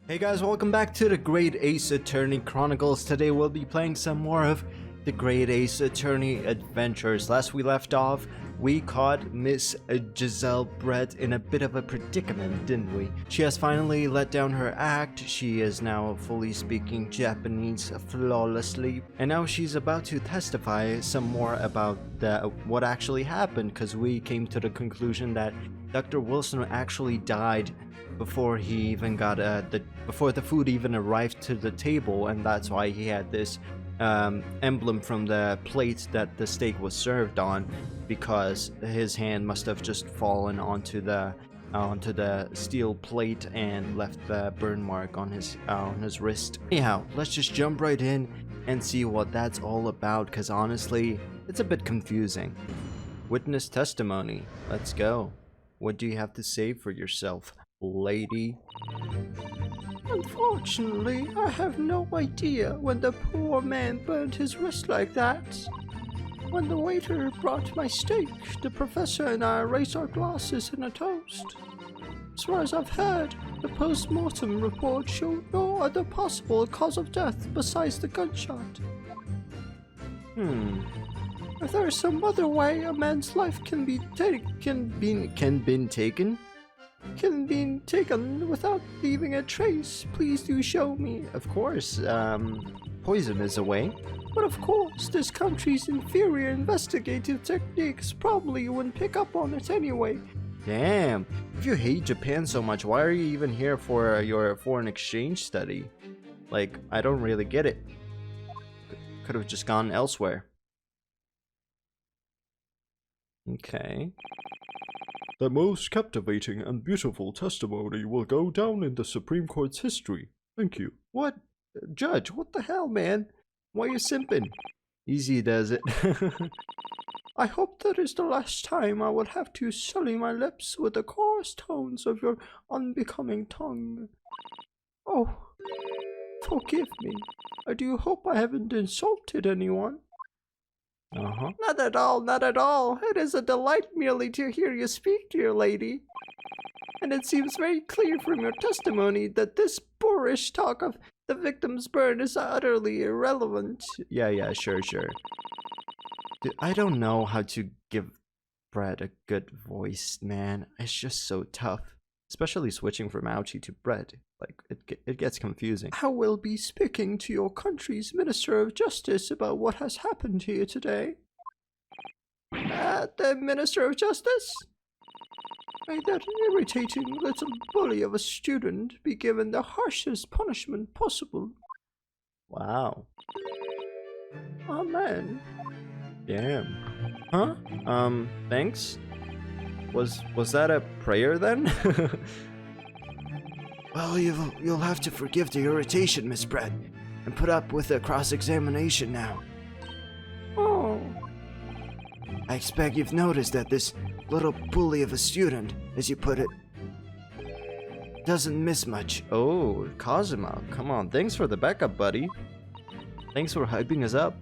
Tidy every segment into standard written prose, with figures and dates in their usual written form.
Hey guys, welcome back to the Great Ace Attorney Chronicles. Today we'll be playing some more of the Great Ace Attorney Adventures. Last we left off, we caught Miss Giselle Brett in a bit of a predicament, didn't we? She has finally let down her act. She is now fully speaking Japanese flawlessly. And now she's about to testify some more about what actually happened, because we came to the conclusion that Dr. Wilson actually died before he even got before the food even arrived to the table, and that's why he had this emblem from the plate that the steak was served on, because his hand must have just fallen onto the steel plate and left the burn mark on his wrist. Anyhow, let's just jump right in and see what that's all about, because honestly, it's a bit confusing. Witness testimony. Let's go. What do you have to say for yourself, lady? Unfortunately, I have no idea when the poor man burned his wrist like that. When the waiter brought my steak, the professor and I raised our glasses in a toast. As far as I've heard, the post-mortem report showed no other possible cause of death besides the gunshot. If there is some other way a man's life can be taken without leaving a trace, please do show me. Of course, poison is a way. But of course, this country's inferior investigative techniques probably wouldn't pick up on it anyway. Damn, if you hate Japan so much, why are you even here for your foreign exchange study? Like, I don't really get it. Could have just gone elsewhere. Okay. The most captivating and beautiful testimony will go down in the Supreme Court's history. Thank you. What? Judge, what the hell, man? Why you simping? Easy does it. I hope that is the last time I will have to sully my lips with the coarse tones of your unbecoming tongue. Oh, forgive me. I do hope I haven't insulted anyone. Not at all, not at all. It is a delight merely to hear you speak, dear lady. And it seems very clear from your testimony that this boorish talk of the victim's burn is utterly irrelevant. Yeah, sure. Dude, I don't know how to give Brett a good voice, man. It's just so tough. Especially switching from Ouchie to Brett. Like, it gets confusing. I will be speaking to your country's Minister of Justice about what has happened here today. The Minister of Justice? May that irritating little bully of a student be given the harshest punishment possible. Wow. Amen. Damn. Huh? Thanks? Was that a prayer then? Well, you'll have to forgive the irritation, Miss Brett, and put up with the cross-examination now. Oh. I expect you've noticed that this little bully of a student, as you put it, doesn't miss much. Oh, Kazuma, come on, thanks for the backup, buddy. Thanks for hyping us up.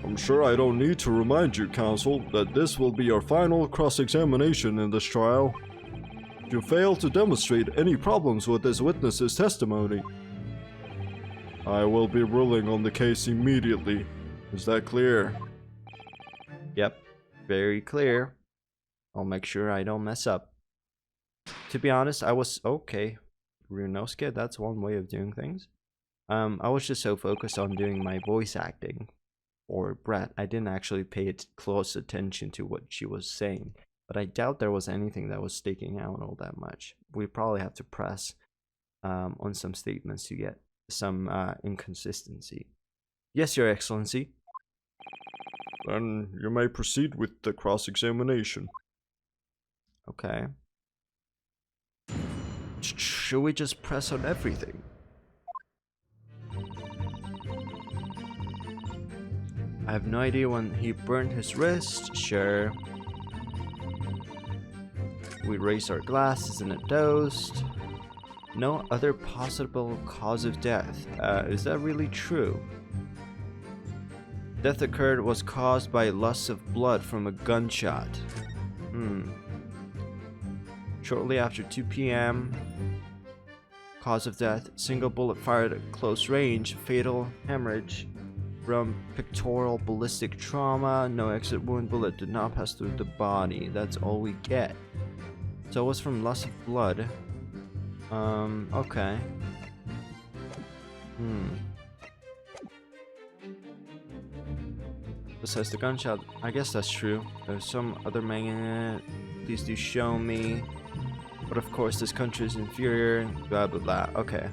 I'm sure I don't need to remind you, counsel, that this will be your final cross-examination in this trial. If you fail to demonstrate any problems with this witness's testimony, I will be ruling on the case immediately. Is that clear? Yep, very clear. I'll make sure I don't mess up. To be honest, I was okay. Ryunosuke, that's one way of doing things. I was just so focused on doing my voice acting for Brett, I didn't actually pay close attention to what she was saying. But I doubt there was anything that was sticking out all that much. We probably have to press on some statements to get some inconsistency. Yes, Your Excellency. Then you may proceed with the cross-examination. Okay. Should we just press on everything? I have no idea when he burned his wrist. Sure. We raised our glasses in a toast. No other possible cause of death. Is that really true? Death was caused by loss of blood from a gunshot. shortly after 2 p.m. Cause of death, single bullet fired at close range, fatal hemorrhage from pectoral ballistic trauma, no exit wound, bullet did not pass through the body. That's all we get. So it was from loss of blood. Okay. Besides the gunshot, I guess that's true. There's some other magnet. Please do show me. But of course, this country is inferior. Blah blah blah. Okay.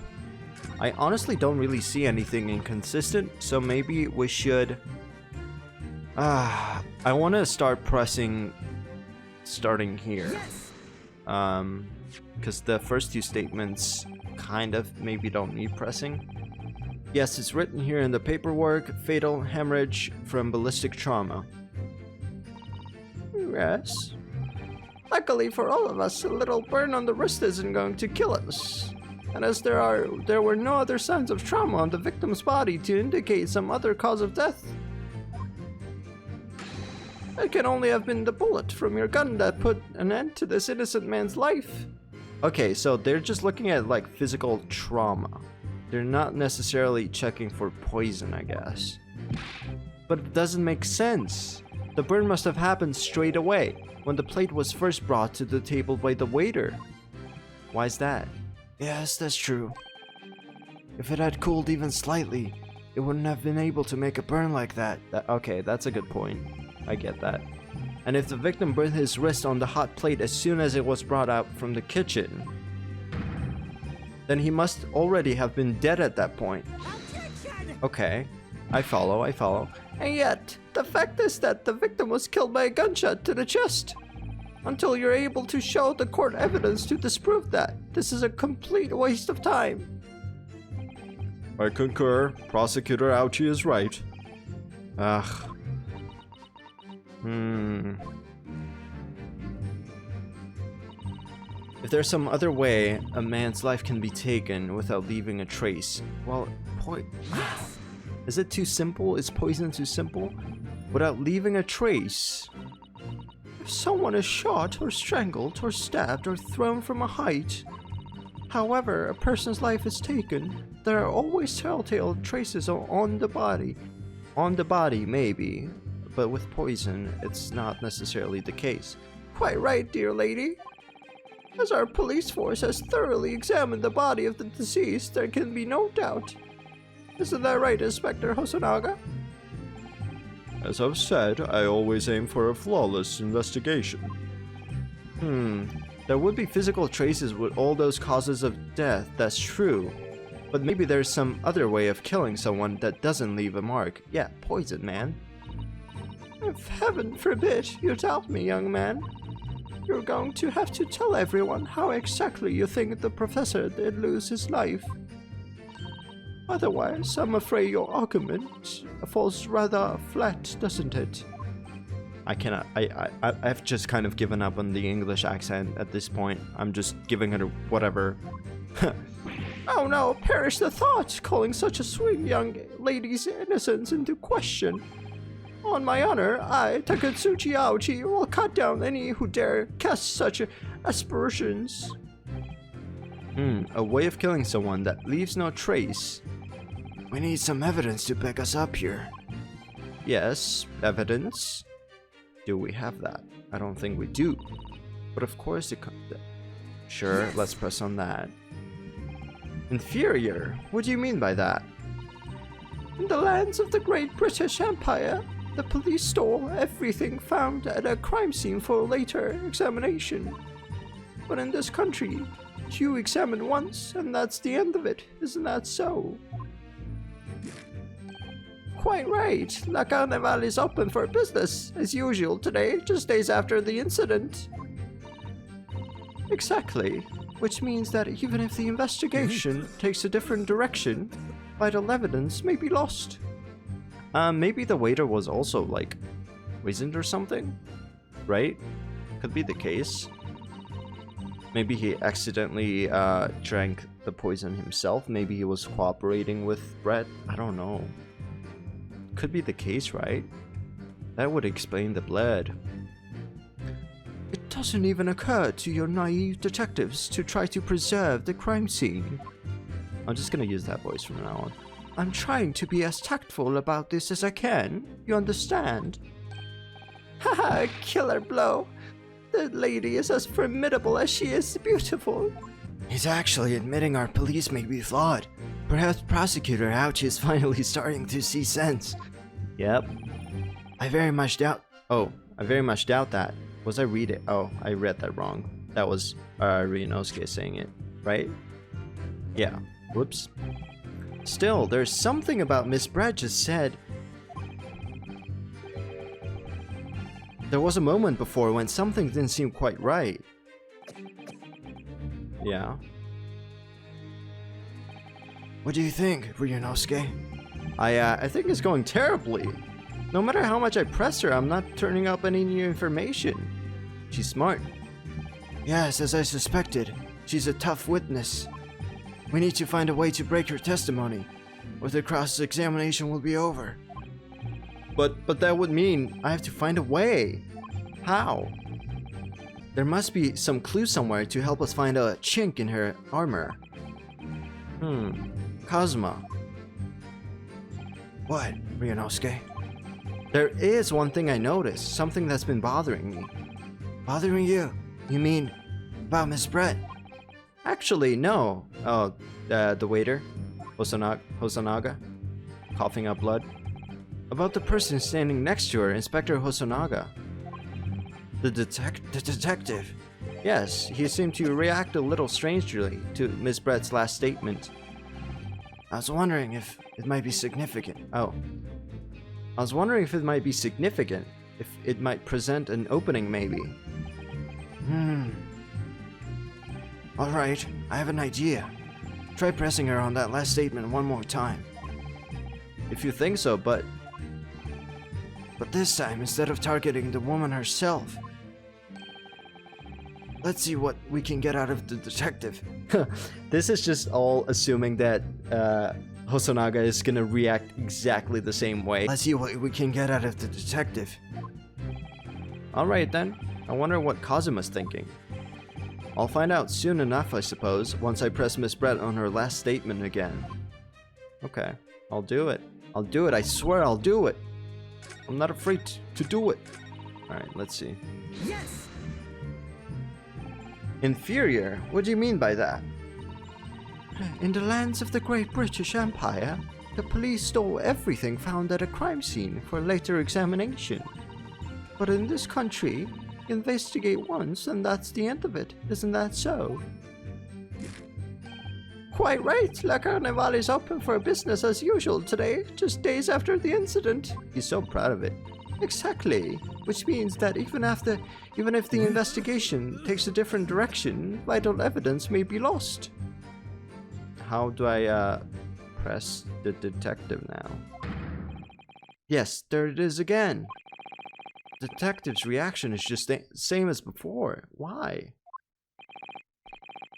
I honestly don't really see anything inconsistent, so maybe we should. I want to start pressing. Starting here. Because the first two statements kind of maybe don't need pressing. Yes, it's written here in the paperwork, fatal hemorrhage from ballistic trauma. Yes. Luckily for all of us, a little burn on the wrist isn't going to kill us. And as there were no other signs of trauma on the victim's body to indicate some other cause of death, it can only have been the bullet from your gun that put an end to this innocent man's life. Okay, so they're just looking at like physical trauma. They're not necessarily checking for poison, I guess. But it doesn't make sense. The burn must have happened straight away, when the plate was first brought to the table by the waiter. Why is that? Yes, that's true. If it had cooled even slightly, it wouldn't have been able to make a burn like that. Okay, that's a good point. I get that. And if the victim burned his wrist on the hot plate as soon as it was brought out from the kitchen, then he must already have been dead at that point. Okay, I follow. And yet, the fact is that the victim was killed by a gunshot to the chest. Until you're able to show the court evidence to disprove that, this is a complete waste of time. I concur. Prosecutor Ouchie is right. Ugh. If there's some other way a man's life can be taken without leaving a trace, well, is it too simple? Is poison too simple? Without leaving a trace? If someone is shot or strangled or stabbed or thrown from a height, however a person's life is taken, there are always telltale traces on the body. On the body, maybe, but with poison, it's not necessarily the case. Quite right, dear lady. As our police force has thoroughly examined the body of the deceased, there can be no doubt. Isn't that right, Inspector Hosonaga? As I've said, I always aim for a flawless investigation. There would be physical traces with all those causes of death, that's true. But maybe there's some other way of killing someone that doesn't leave a mark. Yeah, poison, man. If heaven forbid you doubt me, young man, you're going to have to tell everyone how exactly you think the professor did lose his life. Otherwise, I'm afraid your argument falls rather flat, doesn't it? I cannot. I've just kind of given up on the English accent at this point. I'm just giving it a whatever. Oh no, perish the thought, calling such a sweet young lady's innocence into question. On my honor, I, Takatsuchi Aochi, will cut down any who dare cast such aspersions. A way of killing someone that leaves no trace. We need some evidence to back us up here. Yes, evidence. Do we have that? I don't think we do. But of course it comes. Sure, yes. Let's press on that. Inferior? What do you mean by that? In the lands of the Great British Empire, the police store everything found at a crime scene for later examination. But in this country, you examine once and that's the end of it, isn't that so? Quite right. La Carnival is open for business, as usual today, just days after the incident. Exactly. Which means that even if the investigation takes a different direction, vital evidence may be lost. Maybe the waiter was also, like, poisoned or something? Right? Could be the case. Maybe he accidentally drank the poison himself. Maybe he was cooperating with Brett. I don't know. Could be the case, right? That would explain the blood. It doesn't even occur to your naive detectives to try to preserve the crime scene. I'm just gonna use that voice from now on. I'm trying to be as tactful about this as I can. You understand? Haha, killer blow. The lady is as formidable as she is beautiful. He's actually admitting our police may be flawed. Perhaps Prosecutor Ouch is finally starting to see sense. Yep. I very much doubt. Oh, I very much doubt that. Was I read it? Oh, I read that wrong. That was Ryunosuke saying it, right? Yeah. Whoops. Still, there's something about Miss Brett just said. There was a moment before when something didn't seem quite right. Yeah. What do you think, Ryunosuke? I think it's going terribly. No matter how much I press her, I'm not turning up any new information. She's smart. Yes, as I suspected. She's a tough witness. We need to find a way to break her testimony, or the cross-examination will be over. But that would mean I have to find a way. How? There must be some clue somewhere to help us find a chink in her armor. Kazuma. What, Ryunosuke? There is one thing I noticed, something that's been bothering me. Bothering you? You mean about Miss Brett? Actually, no. Oh, the waiter, Hosonaga, coughing up blood. About the person standing next to her, Inspector Hosonaga. The detective? Yes, he seemed to react a little strangely to Miss Brett's last statement. I was wondering if it might be significant. Oh. I was wondering if it might be significant. If it might present an opening, maybe. Alright, I have an idea. Try pressing her on that last statement one more time. If you think so, but this time, instead of targeting the woman herself, let's see what we can get out of the detective. This is just all assuming that Hosonaga is gonna react exactly the same way. Let's see what we can get out of the detective. Alright then, I wonder what Kazuma's thinking. I'll find out soon enough, I suppose, once I press Miss Brett on her last statement again. Okay, I'll do it. I'll do it, I swear I'll do it. I'm not afraid to do it. Alright, let's see. Yes! Inferior? What do you mean by that? In the lands of the Great British Empire, the police stole everything found at a crime scene for later examination. But in this country, investigate once and that's the end of it. Isn't that so? Quite right. La Carnival is open for business as usual today, just days after the incident. He's so proud of it. Exactly. Which means that even if the investigation takes a different direction, vital evidence may be lost. How do I press the detective now? Yes, there it is again. The detective's reaction is just the same as before. Why?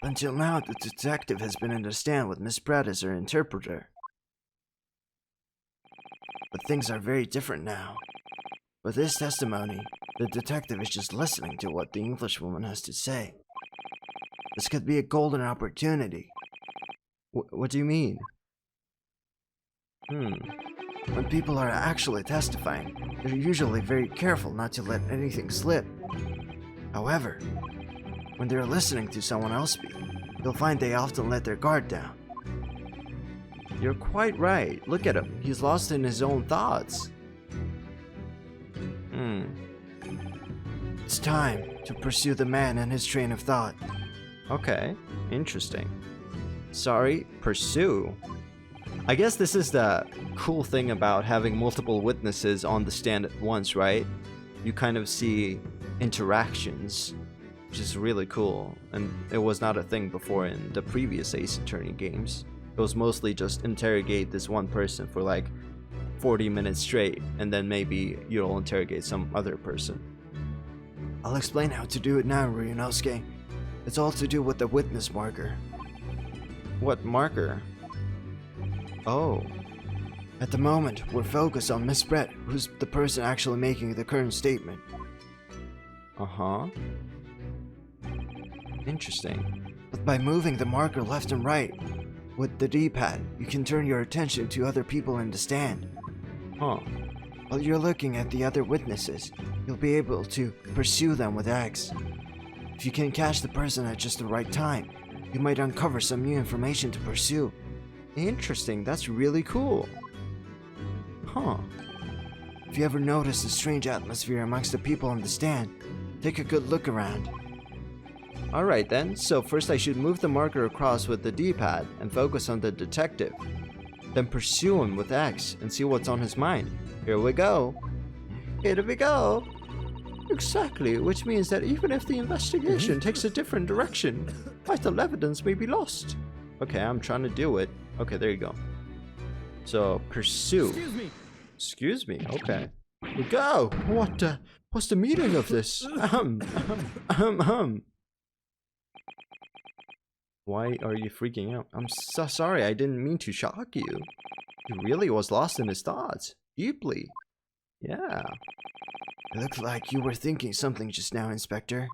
Until now, the detective has been in the stand with Miss Brett as her interpreter. But things are very different now. With this testimony, the detective is just listening to what the Englishwoman has to say. This could be a golden opportunity. What do you mean? When people are actually testifying, they're usually very careful not to let anything slip. However, when they're listening to someone else speak, you'll find they often let their guard down. You're quite right. Look at him. He's lost in his own thoughts. It's time to pursue the man and his train of thought. Okay, interesting. Sorry, pursue. I guess this is the cool thing about having multiple witnesses on the stand at once, right? You kind of see interactions, which is really cool, and it was not a thing before in the previous Ace Attorney games. It was mostly just interrogate this one person for like 40 minutes straight, and then maybe you'll interrogate some other person. I'll explain how to do it now, Ryunosuke. It's all to do with the witness marker. What marker? Oh. At the moment, we're focused on Miss Brett, who's the person actually making the current statement. Uh-huh. Interesting. But by moving the marker left and right with the D-pad, you can turn your attention to other people in the stand. Huh. While you're looking at the other witnesses, you'll be able to pursue them with X. If you can catch the person at just the right time, you might uncover some new information to pursue. Interesting. That's really cool. Huh. If you ever notice a strange atmosphere amongst the people in the stand, take a good look around. Alright then, so first I should move the marker across with the D-pad and focus on the detective. Then pursue him with X and see what's on his mind. Here we go. Here we go. Exactly, which means that even if the investigation takes a different direction, vital evidence may be lost. Okay, I'm trying to do it. Okay, there you go. So, pursue. Excuse me, okay. Go! What's the meaning of this? Why are you freaking out? I'm so sorry, I didn't mean to shock you. He really was lost in his thoughts. Deeply. Yeah. It looked like you were thinking something just now, Inspector.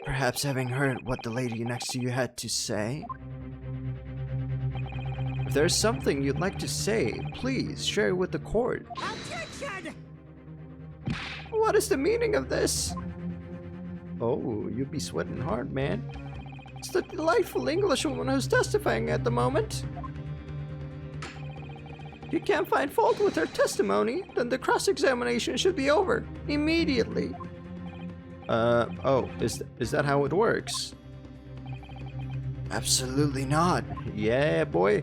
Perhaps having heard what the lady next to you had to say? If there's something you'd like to say, please share it with the court. Objection! What is the meaning of this? Oh, you'd be sweating hard, man. It's the delightful Englishwoman who's testifying at the moment. If you can't find fault with her testimony, then the cross-examination should be over immediately. Oh, is that how it works? Absolutely not. Yeah, boy.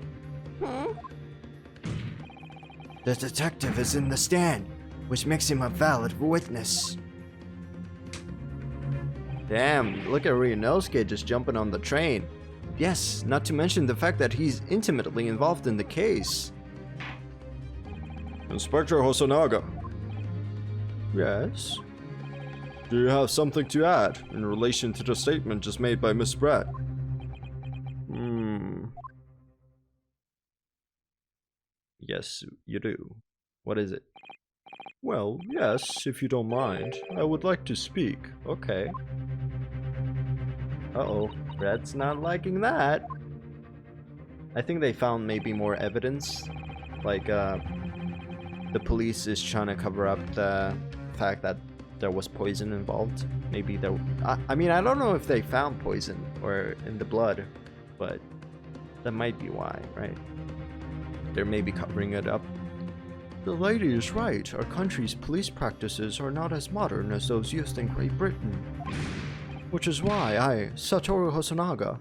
The detective is in the stand, which makes him a valid witness. Damn, look at Ryunosuke just jumping on the train. Yes, not to mention the fact that he's intimately involved in the case. Inspector Hosonaga, Yes? do you have something to add in relation to the statement just made by Miss Brett? Yes, you do. What is it? Well, yes, if you don't mind. I would like to speak. Okay. Uh-oh, Brad's not liking that. I think they found maybe more evidence. Like, the police is trying to cover up the fact that there was poison involved. Maybe there... I mean, I don't know if they found poison or in the blood, but that might be why, right? They're maybe covering it up. The lady is right. Our country's police practices are not as modern as those used in Great Britain. Which is why I, Satoru Hosonaga,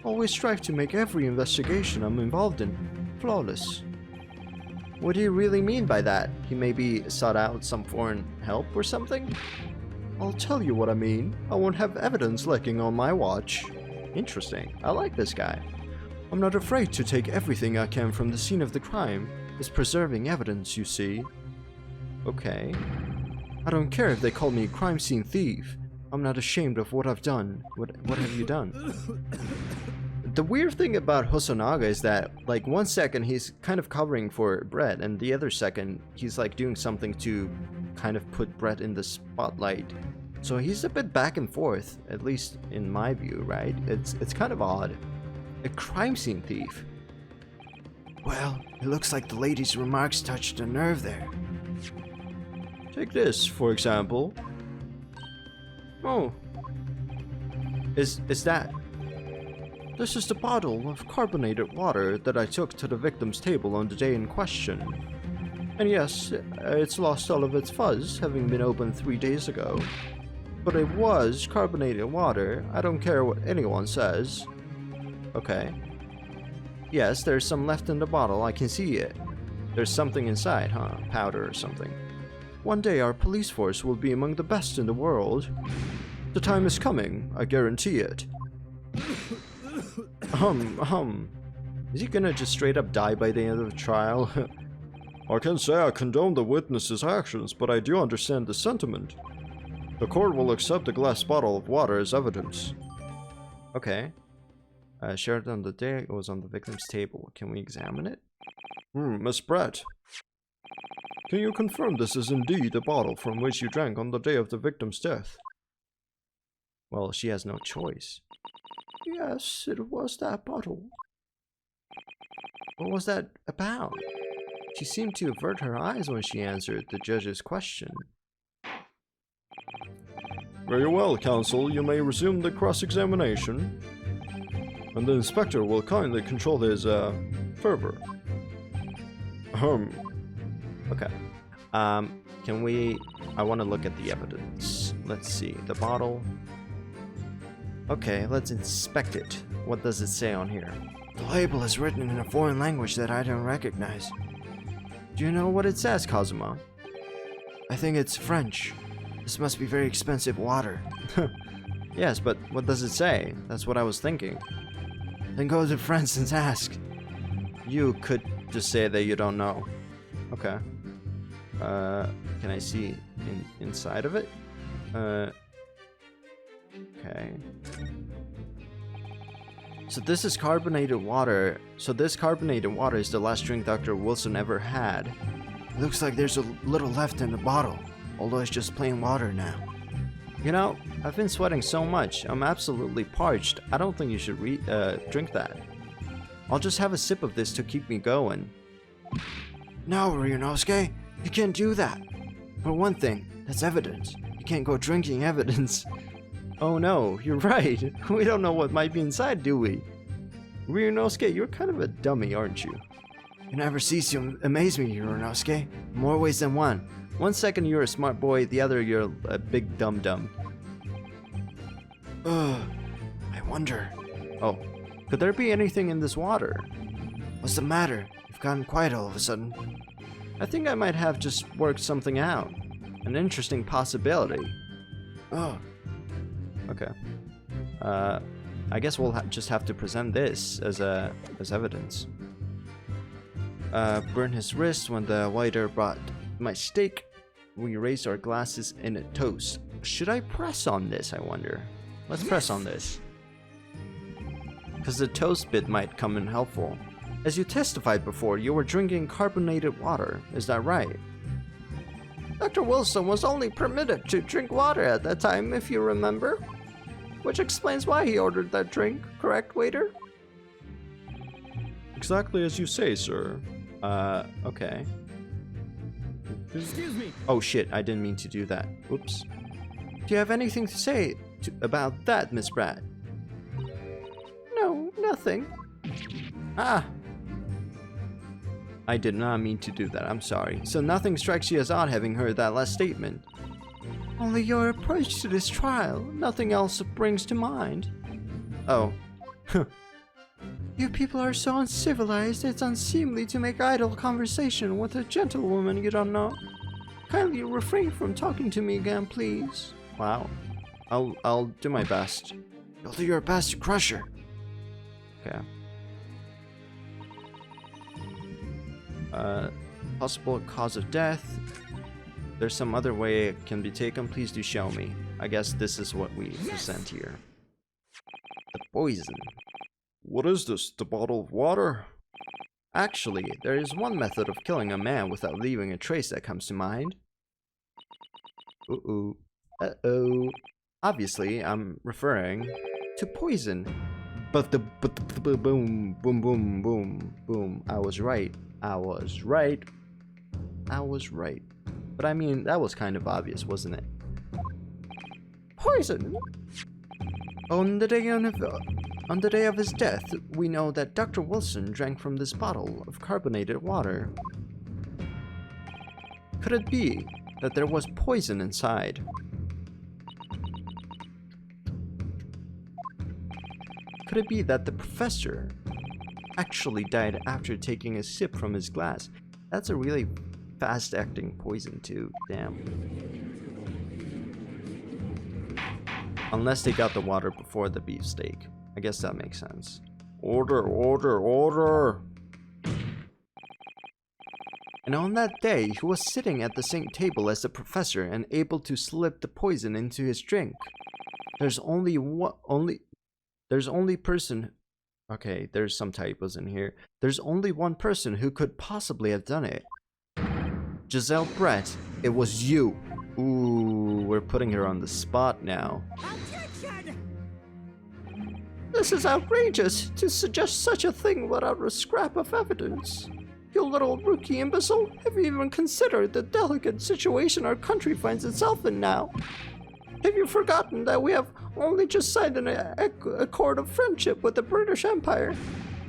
always strive to make every investigation I'm involved in flawless. What do you really mean by that? He maybe sought out some foreign help or something? I'll tell you what I mean. I won't have evidence lacking on my watch. Interesting. I like this guy. I'm not afraid to take everything I can from the scene of the crime. It's preserving evidence, you see. Okay. I don't care if they call me a crime scene thief. I'm not ashamed of what I've done. What have you done? The weird thing about Hosonaga is that, like, one second he's kind of covering for Brett, and the other second he's like doing something to kind of put Brett in the spotlight. So he's a bit back and forth, at least in my view, right? It's kind of odd. A crime scene thief. Well, it looks like the lady's remarks touched a nerve there. Take this, for example. Oh. Is that... This is the bottle of carbonated water that I took to the victim's table on the day in question. And yes, it's lost all of its fuzz, having been opened 3 days ago. But it was carbonated water. I don't care what anyone says. Okay. Yes, there's some left in the bottle, I can see it. There's something inside, huh? Powder or something. One day our police force will be among the best in the world. The time is coming, I guarantee it. Is he gonna just straight up die by the end of the trial? I can say I condone the witness's actions, but I do understand the sentiment. The court will accept a glass bottle of water as evidence. Okay. Shared on the day, it was on the victim's table. Can we examine it? Miss Brett. Can you confirm this is indeed the bottle from which you drank on the day of the victim's death? Well, she has no choice. Yes, it was that bottle. What was that about? She seemed to avert her eyes when she answered the judge's question. Very well, counsel. You may resume the cross-examination. And the inspector will kindly control his, fervor. Okay. Can we... I want to look at the evidence. Let's see. The bottle. Okay, let's inspect it. What does it say on here? The label is written in a foreign language that I don't recognize. Do you know what it says, Kazuma? I think it's French. This must be very expensive water. Yes, but what does it say? That's what I was thinking. Then go to France and ask. You could just say that you don't know. Okay. Can I see inside of it? Okay. So this is carbonated water. So this carbonated water is the last drink Dr. Wilson ever had. It looks like there's a little left in the bottle, although it's just plain water now. You know, I've been sweating so much. I'm absolutely parched. I don't think you should drink that. I'll just have a sip of this to keep me going. No, Ryunosuke, you can't do that. For one thing, that's evidence. You can't go drinking evidence. Oh no, you're right. We don't know what might be inside, do we? Ryunosuke, you're kind of a dummy, aren't you? You never cease to amaze me, Ryunosuke. More ways than one. One second you're a smart boy, the other you're a big dum-dum. I wonder. Oh, could there be anything in this water? What's the matter? You've gotten quiet all of a sudden. I think I might have just worked something out. An interesting possibility. Oh. Okay. I guess we'll just have to present this as evidence. Burned his wrist when the waiter brought my steak. We raised our glasses in a toast. Should I press on this, I wonder? Let's press on this. Because the toast bit might come in helpful. As you testified before, you were drinking carbonated water. Is that right? Dr. Wilson was only permitted to drink water at that time, if you remember. Which explains why he ordered that drink, correct, waiter? Exactly as you say, sir. Okay. Excuse me. Oh shit, I didn't mean to do that. Oops. Do you have anything to say About that, Miss Pratt? No, nothing. Ah! I did not mean to do that, I'm sorry. So nothing strikes you as odd having heard that last statement? Only your approach to this trial. Nothing else brings to mind. Oh. You people are so uncivilized, it's unseemly to make idle conversation with a gentlewoman you don't know. Kindly refrain from talking to me again, please. Wow. I'll do my best. You'll do your best to crush her. Okay. Possible cause of death. There's some other way it can be taken. Please do show me. I guess this is what we present here. The poison. What is this? The bottle of water? Actually, there is one method of killing a man without leaving a trace that comes to mind. Uh-oh. Uh-oh. Obviously, I'm referring to poison. But the boom, boom, boom, boom, boom. I was right. I was right. I was right. But I mean, that was kind of obvious, wasn't it? Poison? On the day of his death, we know that Dr. Wilson drank from this bottle of carbonated water. Could it be that there was poison inside? Could it be that the professor actually died after taking a sip from his glass? That's a really fast-acting poison too, damn. Unless they got the water before the beefsteak. I guess that makes sense. Order, order, order! And on that day, he was sitting at the same table as the professor and able to slip the poison into his drink. There's only person. Okay, there's some typos in here. There's only one person who could possibly have done it. Giselle Brett, it was you. Ooh, we're putting her on the spot now. Objection! This is outrageous to suggest such a thing without a scrap of evidence. You little rookie imbecile, have you even considered the delicate situation our country finds itself in now? Have you forgotten that we have only just signed an accord of friendship with the British Empire?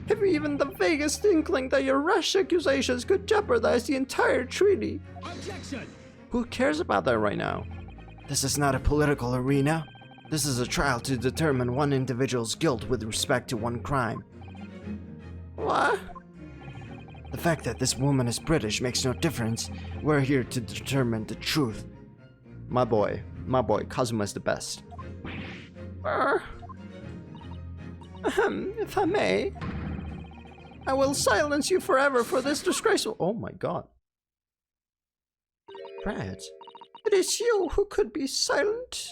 Have you even the vaguest inkling that your rash accusations could jeopardize the entire treaty? Objection! Who cares about that right now? This is not a political arena. This is a trial to determine one individual's guilt with respect to one crime. What? The fact that this woman is British makes no difference. We're here to determine the truth. My boy, Kazuma's the best. If I may, I will silence you forever for this disgraceful— Oh my god. Brad. It is you who could be silent.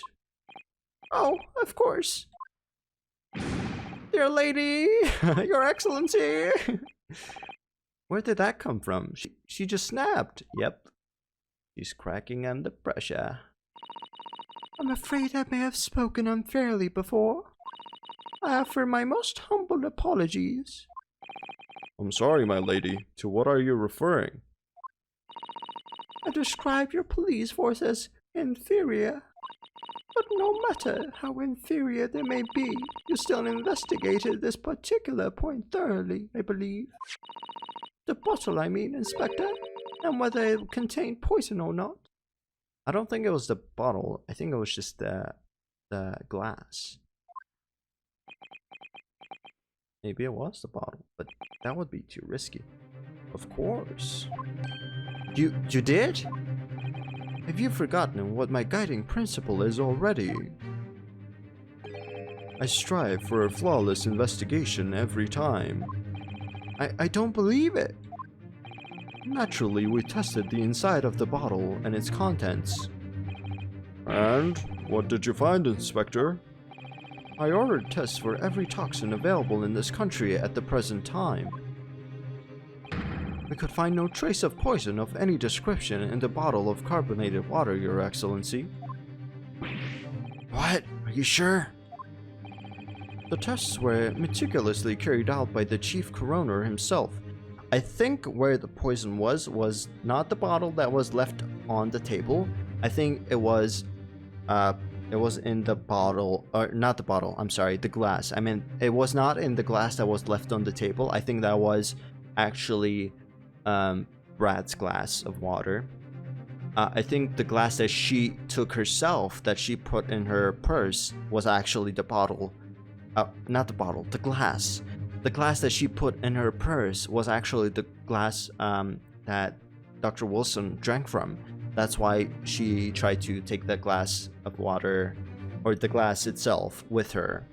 Oh, of course. Dear lady, your excellency. Where did that come from? She just snapped. Yep. She's cracking under pressure. I'm afraid I may have spoken unfairly before. I offer my most humble apologies. I'm sorry, my lady. To what are you referring? I describe your police force as inferior. But no matter how inferior they may be, you still investigated this particular point thoroughly, I believe. The bottle, I mean, Inspector, and whether it contained poison or not. I don't think it was the bottle. I think it was just the glass. Maybe it was the bottle, but that would be too risky. Of course. You did? Have you forgotten what my guiding principle is already? I strive for a flawless investigation every time. I don't believe it. Naturally, we tested the inside of the bottle and its contents. And what did you find, Inspector? I ordered tests for every toxin available in this country at the present time. We could find no trace of poison of any description in the bottle of carbonated water, Your Excellency. What? Are you sure? The tests were meticulously carried out by the chief coroner himself. I think where the poison was not the bottle that was left on the table. I think it was in the bottle, or not the bottle, I'm sorry, the glass. I mean, it was not in the glass that was left on the table. I think that was actually Brad's glass of water. I think the glass that she took herself, that she put in her purse, was actually the bottle. Not the bottle, the glass. The glass that she put in her purse was actually the glass that Dr. Wilson drank from. That's why she tried to take that glass of water, or the glass itself, with her.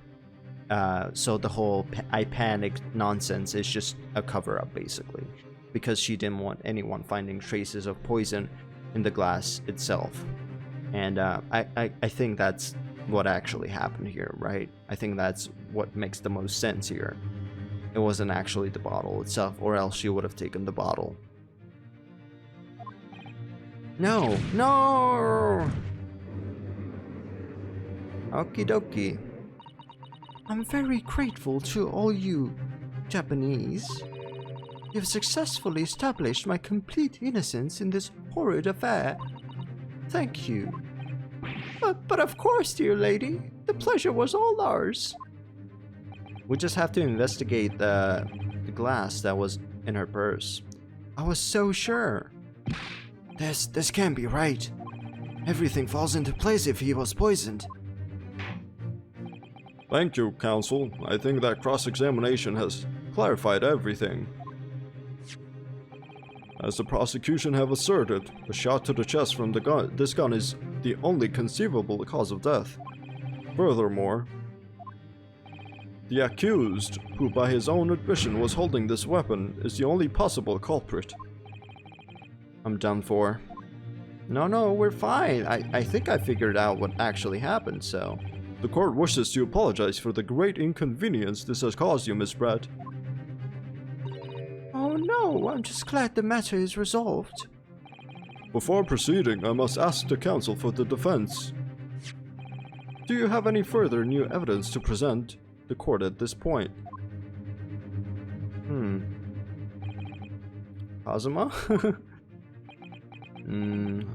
So the whole I panicked nonsense is just a cover-up, basically. Because she didn't want anyone finding traces of poison in the glass itself. And I think that's what actually happened here, right? I think that's what makes the most sense here. It wasn't actually the bottle itself, or else she would have taken the bottle. No! No! Okie dokie. I'm very grateful to all you Japanese. You've successfully established my complete innocence in this horrid affair. Thank you. But of course, dear lady, the pleasure was all ours. We just have to investigate the glass that was in her purse. I was so sure. This can't be right. Everything falls into place if he was poisoned. Thank you, counsel. I think that cross-examination has clarified everything. As the prosecution have asserted, a shot to the chest from this gun is the only conceivable cause of death. Furthermore, the accused, who by his own admission was holding this weapon, is the only possible culprit. I'm done for. No, we're fine. I think I figured out what actually happened, so... The court wishes to apologize for the great inconvenience this has caused you, Miss Brett. Oh no, I'm just glad the matter is resolved. Before proceeding, I must ask the counsel for the defense. Do you have any further new evidence to present the court at this point. Kazuma?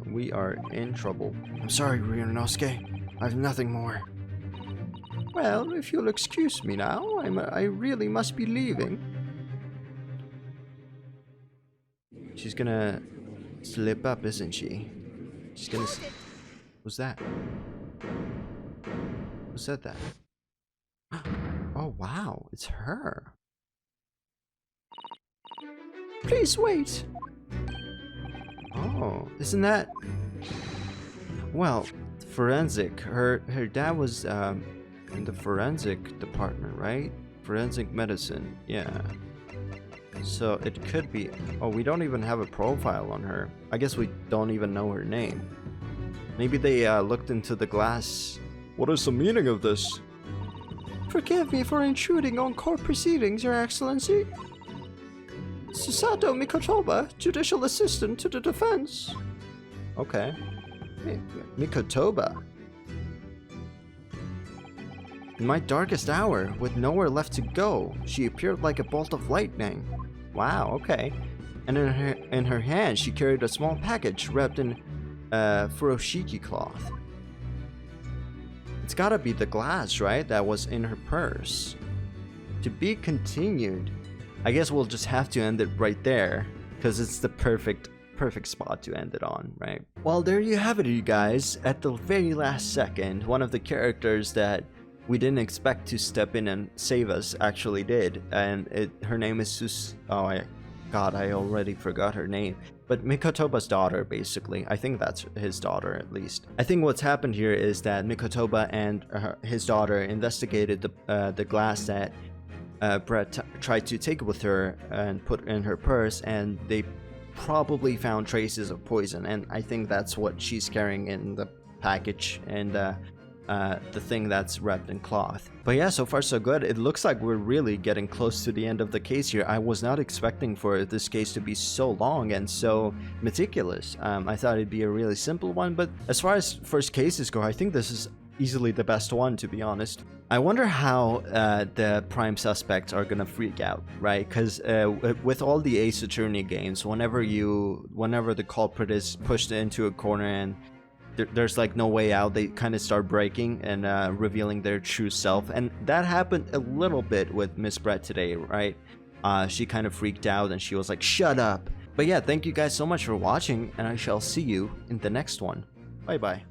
We are in trouble. I'm sorry, Ryunosuke. I have nothing more. Well, if you'll excuse me now, I really must be leaving. She's gonna slip up, isn't she? She's gonna. What's that? Who said that? Oh wow, it's her. Please wait. Oh, isn't that? Well, forensic. Her dad was in the forensic department, right? Forensic medicine. Yeah. So it could be. Oh, we don't even have a profile on her. I guess we don't even know her name. Maybe they looked into the glass. What is the meaning of this? Forgive me for intruding on court proceedings, Your Excellency. Susato Mikotoba, Judicial Assistant to the Defense. Okay. Mikotoba. In my darkest hour, with nowhere left to go, she appeared like a bolt of lightning. Wow, okay. And in her hand, she carried a small package wrapped in furoshiki cloth. It's gotta be the glass, right? That was in her purse. To be continued. I guess we'll just have to end it right there, because it's the perfect spot to end it on, right? Well, there you have it, you guys. At the very last second, one of the characters that we didn't expect to step in and save us actually did, and her name is I already forgot her name. But Mikotoba's daughter, basically. I think that's his daughter, at least. I think what's happened here is that Mikotoba and his daughter investigated the glass that Brett tried to take with her and put in her purse, and they probably found traces of poison, and I think that's what she's carrying in the package and the thing that's wrapped in cloth. But yeah, so far so good. It looks like we're really getting close to the end of the case here. I was not expecting for this case to be so long and so meticulous. I thought it'd be a really simple one, but as far as first cases go, I think this is easily the best one, to be honest. I wonder how the prime suspects are gonna freak out, right? Because with all the Ace Attorney games, whenever the culprit is pushed into a corner and there's like no way out, they kind of start breaking and revealing their true self, and that happened a little bit with Miss Brett today, right? She kind of freaked out and she was like, "Shut up!" But yeah, thank you guys so much for watching, and I shall see you in the next one. Bye bye.